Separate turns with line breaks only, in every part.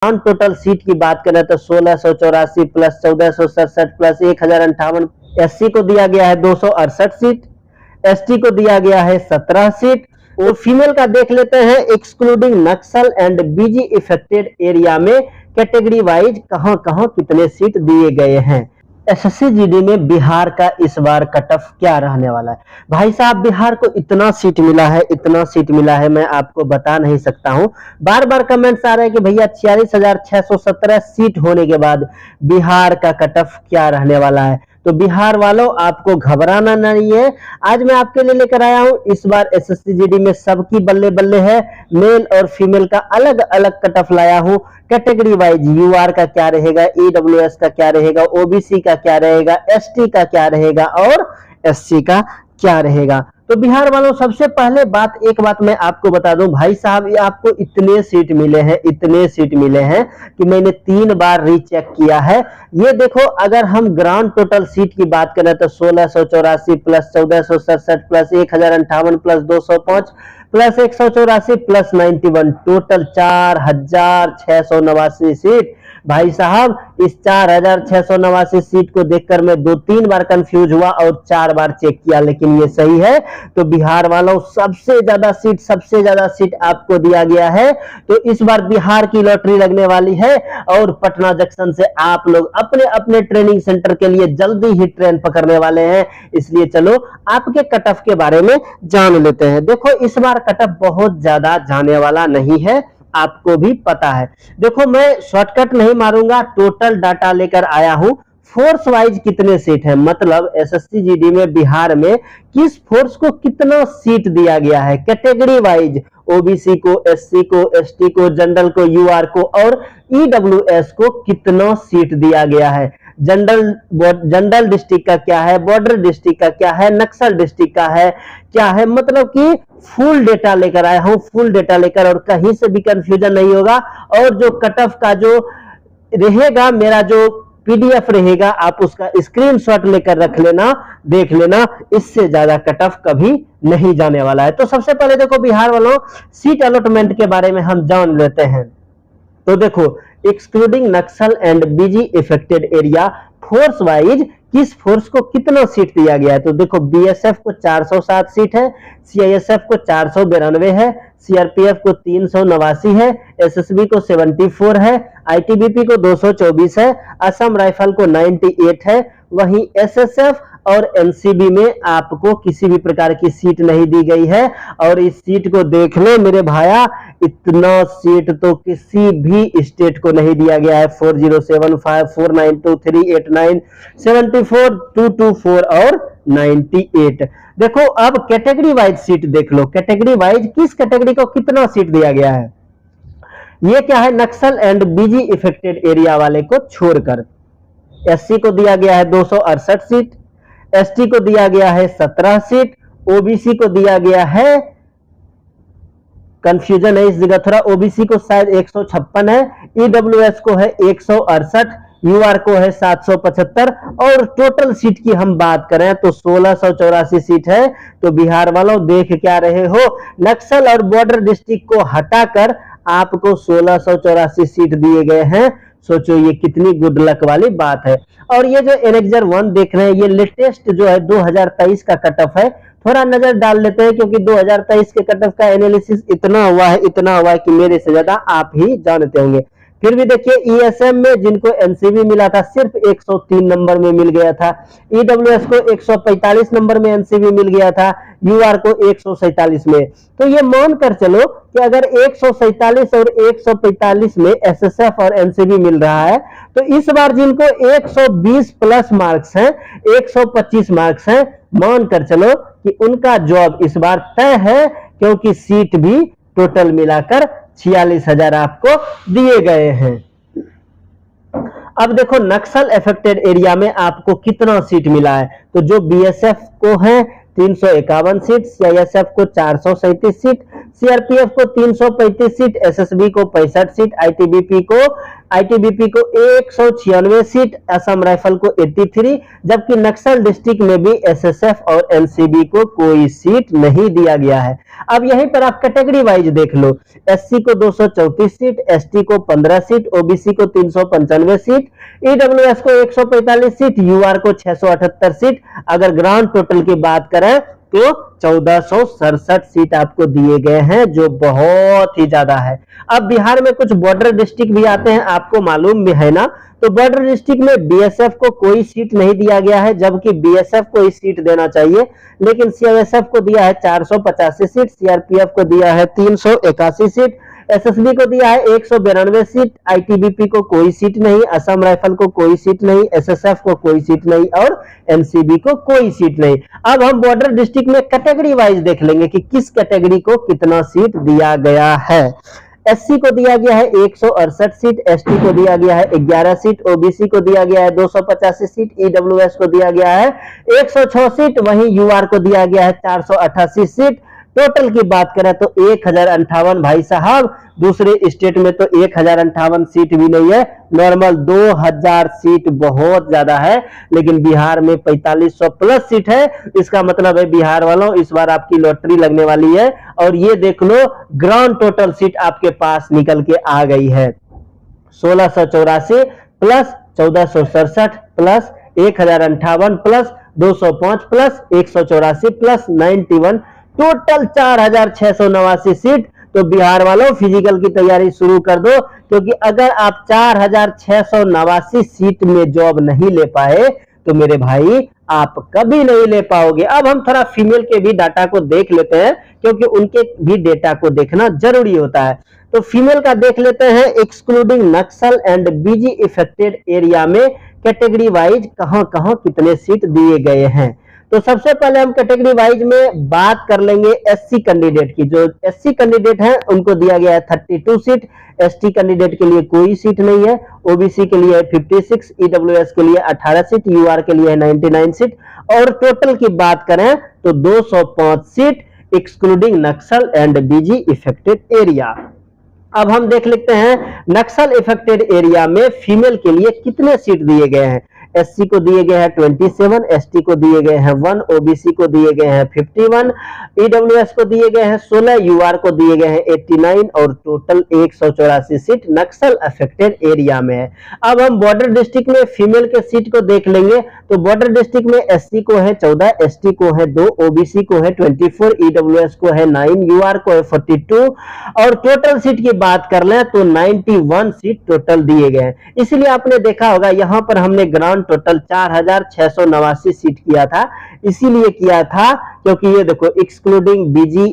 Ground total seat की बात करें तो 1684 प्लस 1467 प्लस 1058। एससी को दिया गया है 268 सीट, एसटी को दिया गया है 17 सीट। और फीमेल का देख लेते हैं, excluding Naxal and BG affected area में कैटेगरी वाइज कहां कहां कितने सीट दिए गए हैं। एसएससी जीडी में बिहार का इस बार कट ऑफ क्या रहने वाला है। भाई साहब, बिहार को इतना सीट मिला है, इतना सीट मिला है, मैं आपको बता नहीं सकता हूं। बार बार कमेंट्स आ रहे हैं कि भैया 46,617 सीट होने के बाद बिहार का कट ऑफ क्या रहने वाला है। तो बिहार वालों, आपको घबराना नहीं है। आज मैं आपके लिए लेकर आया हूं, इस बार एसएससी जीडी में सबकी बल्ले बल्ले है। मेल और फीमेल का अलग अलग कट ऑफ लाया हूं, कैटेगरी वाइज। यूआर का क्या रहेगा, ईडब्ल्यूएस का क्या रहेगा, ओबीसी का क्या रहेगा, एसटी का क्या रहेगा और एससी का क्या रहेगा। तो बिहार वालों, सबसे पहले एक बात मैं आपको बता दूं भाई साहब, ये आपको इतने सीट मिले हैं, इतने सीट मिले हैं कि मैंने 3 बार रीचेक किया है। ये देखो, अगर हम ग्राउंड टोटल सीट की बात करें तो 1684 plus 1467 plus 1058 plus 205 plus 184 plus 91, total 4689 seat. भाई साहब, इस 4689 सीट को देखकर मैं 2-3 बार कंफ्यूज हुआ और 4 बार चेक किया, लेकिन ये सही है। तो बिहार वालों, सबसे ज्यादा सीट आपको दिया गया है। तो इस बार बिहार की लॉटरी लगने वाली है और पटना जंक्शन से आप लोग अपने अपने ट्रेनिंग सेंटर के लिए जल्दी ही ट्रेन पकड़ने वाले हैं। इसलिए चलो आपके कट ऑफ के बारे में जान लेते हैं। देखो, इस बार कट ऑफ बहुत ज्यादा जाने वाला नहीं है, आपको भी पता है। देखो, मैं शॉर्टकट नहीं मारूंगा, टोटल डाटा लेकर आया हूं। फोर्स वाइज कितने सीट है, मतलब एसएससी जीडी में बिहार में किस फोर्स को कितना सीट दिया गया है, कैटेगरी वाइज। ओबीसी को, एससी को, एसटी को, जनरल को, यूआर को और ईडब्ल्यूएस को कितना सीट दिया गया है। जनरल डिस्ट्रिक्ट का क्या है, बॉर्डर डिस्ट्रिक्ट का क्या है, नक्सल डिस्ट्रिक्ट का है क्या है, मतलब कि फुल डेटा लेकर आया हूं, फुल डेटा लेकर, और कहीं से भी कंफ्यूजन नहीं होगा। और जो कट ऑफ का जो रहेगा, मेरा जो पीडीएफ रहेगा, आप उसका स्क्रीनशॉट लेकर रख लेना, देख लेना, इससे ज्यादा कट ऑफ कभी नहीं जाने वाला है। तो सबसे पहले देखो बिहार वालों, सीट अलॉटमेंट के बारे में हम जान लेते हैं। तो देखो, excluding Naxal and BG affected area, force wise किस फोर्स को कितना सीट दिया गया है। तो देखो, बीएसएफ को 407 सीट है, सीआईएसएफ को 492 है, सीआरपीएफ को 389 है, एसएसबी को 74 है, आईटीबीपी को 224 है, असम राइफल को 98 है। वहीं एसएसएफ और एनसीबी में आपको किसी भी प्रकार की सीट नहीं दी गई है। और इस सीट को देख लो मेरे भाया, इतना सीट तो किसी भी स्टेट को नहीं दिया गया है। 4075, 492, 389, 74, 224 और 98। देखो, अब कैटेगरी वाइज सीट देख लो, कैटेगरी वाइज किस कैटेगरी को कितना सीट दिया गया है। ये क्या है, नक्सल एंड बीजी इफेक्टेड एरिया वाले को छोड़कर। एससी को दिया गया है 268 सीट, एसटी को दिया गया है 17 सीट, ओबीसी को दिया गया है, कंफ्यूजन है इस जगह थोड़ा, ओबीसी को शायद 156 है, ईडब्ल्यूएस को है 168, यूआर को है 775। और टोटल सीट की हम बात करें तो 1684 सीट है। तो बिहार वालों, देख क्या रहे हो, नक्सल और बॉर्डर डिस्ट्रिक्ट को हटाकर आपको 1684 सीट दिए गए हैं। सोचो ये कितनी गुड लक वाली बात है। और ये जो एनेक्जर 1 देख रहे हैं, ये लेटेस्ट जो है 2023 का कट ऑफ है। थोड़ा नजर डाल लेते हैं, क्योंकि 2023 के कट ऑफ का एनालिसिस इतना हुआ है कि मेरे से ज्यादा आप ही जानते होंगे। फिर भी देखिए, ईएसएम में जिनको एनसीबी मिला था सिर्फ 103 नंबर में मिल गया था, ईडब्ल्यूएस को 145 नंबर में एनसीबी मिल गया था, यूआर को 147 में। तो ये मान कर चलो कि अगर 147 और 145 में एसएसएफ और एनसीबी मिल रहा है, तो इस बार जिनको 120 प्लस मार्क्स हैं, 125 मार्क्स हैं, मान कर चलो कि उनका जॉब इस बार तय है, क्योंकि सीट भी टोटल मिलाकर 46,000 आपको दिए गए हैं। अब देखो, नक्सल अफेक्टेड एरिया में आपको कितना सीट मिला है। तो जो बीएसएफ को है 351 सीट, सीआईएसएफ को 437 सीट, सीआरपीएफ को 335 सीट, एसएसबी को 65 सीट, आईटीबीपी को आईटीबीपी को 196 सीट, असम राइफल को 83, जबकि नक्सल डिस्ट्रिक्ट में भी एसएसएफ और एनसीबी को कोई सीट नहीं दिया गया है। अब यहीं पर आप कैटेगरी वाइज देख लो, एससी को 234 सीट, एसटी को 15 सीट, ओबीसी को 395 सीट, ईडब्ल्यूएस को 145 सीट, यूआर को 678 सीट। अगर ग्रांड टोटल की बात करें तो 1467 सीट आपको दिए गए हैं, जो बहुत ही ज्यादा है। अब बिहार में कुछ बॉर्डर डिस्ट्रिक्ट भी आते हैं, आपको मालूम भी है ना। तो बॉर्डर डिस्ट्रिक्ट में बीएसएफ को कोई सीट नहीं दिया गया है, जबकि बीएसएफ को ही सीट देना चाहिए, लेकिन सीआईएसएफ को दिया है 485 सीट, सीआरपीएफ को दिया है 381 सीट, एसएसबी को दिया है 192 सीट, आईटीबीपी को कोई सीट नहीं, असम राइफल को कोई सीट नहीं, एसएसएफ को कोई सीट नहीं और एनसीबी को कोई सीट नहीं। अब हम बॉर्डर डिस्ट्रिक्ट में कैटेगरी वाइज देख लेंगे कि किस कैटेगरी को कितना सीट दिया गया है। एससी को दिया गया है 168 सीट, एसटी को दिया गया है 11 सीट, ओबीसी को दिया गया है 285 सीट, ईडब्ल्यूएस को दिया गया है 106 सीट, वहीं यूआर को दिया गया है 488 सीट। टोटल की बात करें तो 1058 भाई साहब, दूसरे स्टेट में तो 1058 सीट भी नहीं है, नॉर्मल 2000 सीट बहुत ज्यादा है, लेकिन बिहार में 4500 प्लस सीट है। इसका मतलब है बिहार वालों, इस बार आपकी लॉटरी लगने वाली है। और ये देख लो, ग्रांड टोटल सीट आपके पास निकल के आ गई है 1684 plus 1467 plus 1058 plus 205 plus 184 plus 91, total 4689 seat. तो बिहार वालों फिजिकल की तैयारी शुरू कर दो, क्योंकि अगर आप 4689 सीट में जॉब नहीं ले पाए तो मेरे भाई आप कभी नहीं ले पाओगे। अब हम थोड़ा फीमेल के भी डाटा को देख लेते हैं, क्योंकि उनके भी डेटा को देखना जरूरी होता है। तो फीमेल का देख लेते हैं, excluding Naxal and BG affected area में कैटेगरी वाइज कहां कहां कितने सीट दिए गए हैं। तो सबसे पहले हम कैटेगरी वाइज में बात कर लेंगे एससी कैंडिडेट की। जो एससी कैंडिडेट हैं उनको दिया गया है 32 सीट, एसटी कैंडिडेट के लिए कोई सीट नहीं है, ओबीसी के लिए 56, ईडब्ल्यूएस के लिए 18 सीट, यूआर के लिए 99 सीट, और टोटल की बात करें तो 205 seat excluding Naxal and BG affected area. अब हम देख लेते हैं नक्सल इफेक्टेड एरिया में फीमेल के लिए कितने सीट दिए गए हैं। एससी को दिए गए हैं 27, एसटी को दिए गए हैं 1, ओबीसी को दिए गए हैं 51, ईडब्ल्यूएस को दिए गए हैं 16, यूआर को दिए गए हैं 89 और टोटल 184 सीट नक्सल अफेक्टेड एरिया में है। अब हम बॉर्डर डिस्ट्रिक्ट में फीमेल के सीट को देख लेंगे। तो बॉर्डर डिस्ट्रिक्ट में एससी को है 14, एसटी को है 2, ओबीसी को है 24, ईडब्ल्यूएस को है 9, यूआर को है 42 और टोटल सीट की बात कर लें तो 91 सीट टोटल दिए गए हैं। इसलिए आपने देखा होगा यहां पर हमने ग्राउंड टोटल 4689 सीट किया था, इसीलिए किया था क्योंकि ये देखो excluding BG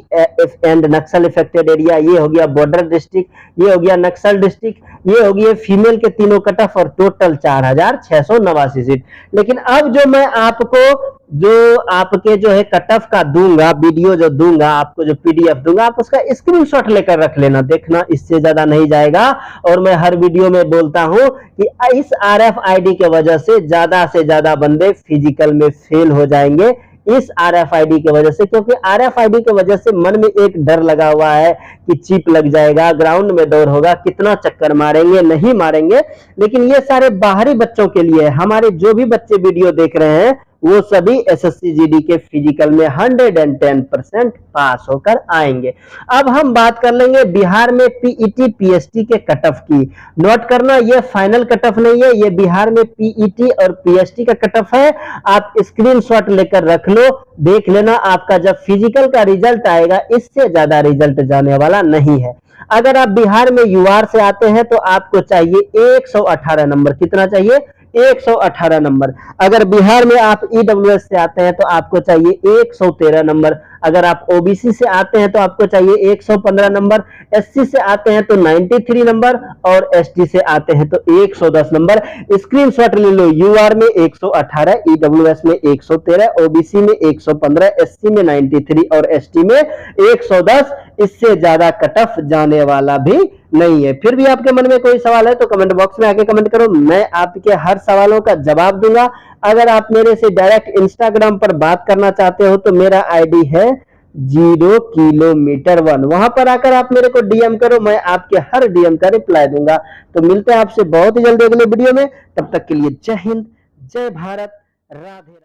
and Naxal affected area, ये हो गया बॉर्डर डिस्ट्रिक्ट, ये हो गया नक्सल डिस्ट्रिक्ट, ये हो गया फीमेल के तीनों कट ऑफ और टोटल 4689 सीट। लेकिन अब जो मैं आपको जो आपके जो है कट ऑफ का दूंगा, वीडियो जो दूंगा आपको, जो पीडीएफ दूंगा, आप उसका स्क्रीनशॉट लेकर रख लेना, देखना इससे ज्यादा नहीं जाएगा। और मैं हर वीडियो में बोलता हूं कि इस आरएफआईडी के वजह से ज्यादा बंदे फिजिकल में फेल हो जाएंगे, इस आरएफआईडी की वजह से। क्योंकि आरएफआईडी की वजह से मन में एक डर लगा हुआ है कि चिप लग जाएगा, ग्राउंड में दौड़ होगा, कितना चक्कर मारेंगे, नहीं मारेंगे। लेकिन ये सारे बाहरी बच्चों के लिए, हमारे जो भी बच्चे वीडियो देख रहे हैं वो सभी एसएससी जीडी के फिजिकल में 110% पास होकर आएंगे। अब हम बात कर लेंगे बिहार में पीईटी पीएसटी के कट ऑफ की। नोट करना, ये फाइनल कट ऑफ नहीं है, ये बिहार में पीईटी और पीएसटी का कट ऑफ है। आप स्क्रीनशॉट लेकर रख लो, देख लेना, आपका जब फिजिकल का रिजल्ट आएगा इससे ज्यादा रिजल्ट जाने वाला नहीं है। अगर आप बिहार में यूआर से आते हैं तो आपको चाहिए 118 नंबर। कितना चाहिए? 118 नंबर। अगर बिहार में आप ईडब्ल्यूएस से आते हैं तो आपको चाहिए 113 नंबर। अगर आप ओबीसी से आते हैं तो आपको चाहिए 115 नंबर, एससी से आते हैं तो 93 नंबर और एसटी से आते हैं तो 110 नंबर। स्क्रीनशॉट ले लो, यूआर में 118, ईडब्ल्यूएस में 113, ओबीसी में 115, एससी में 93 और एसटी में 110। इससे ज्यादा कट ऑफ जाने वाला भी नहीं है। फिर भी आपके मन में कोई सवाल है तो कमेंट बॉक्स में आके कमेंट करो, मैं आपके हर सवालों का जवाब दूंगा। अगर आप मेरे से डायरेक्ट इंस्टाग्राम पर बात करना चाहते हो तो मेरा आईडी है 0 किलोमीटर 1। वहां पर आकर आप मेरे को डीएम करो, मैं आपके हर डीएम का रिप्लाई दूंगा। तो मिलते हैं आपसे बहुत ही जल्दी अगले वीडियो में, तब तक के लिए जय हिंद, जय भारत, राधे।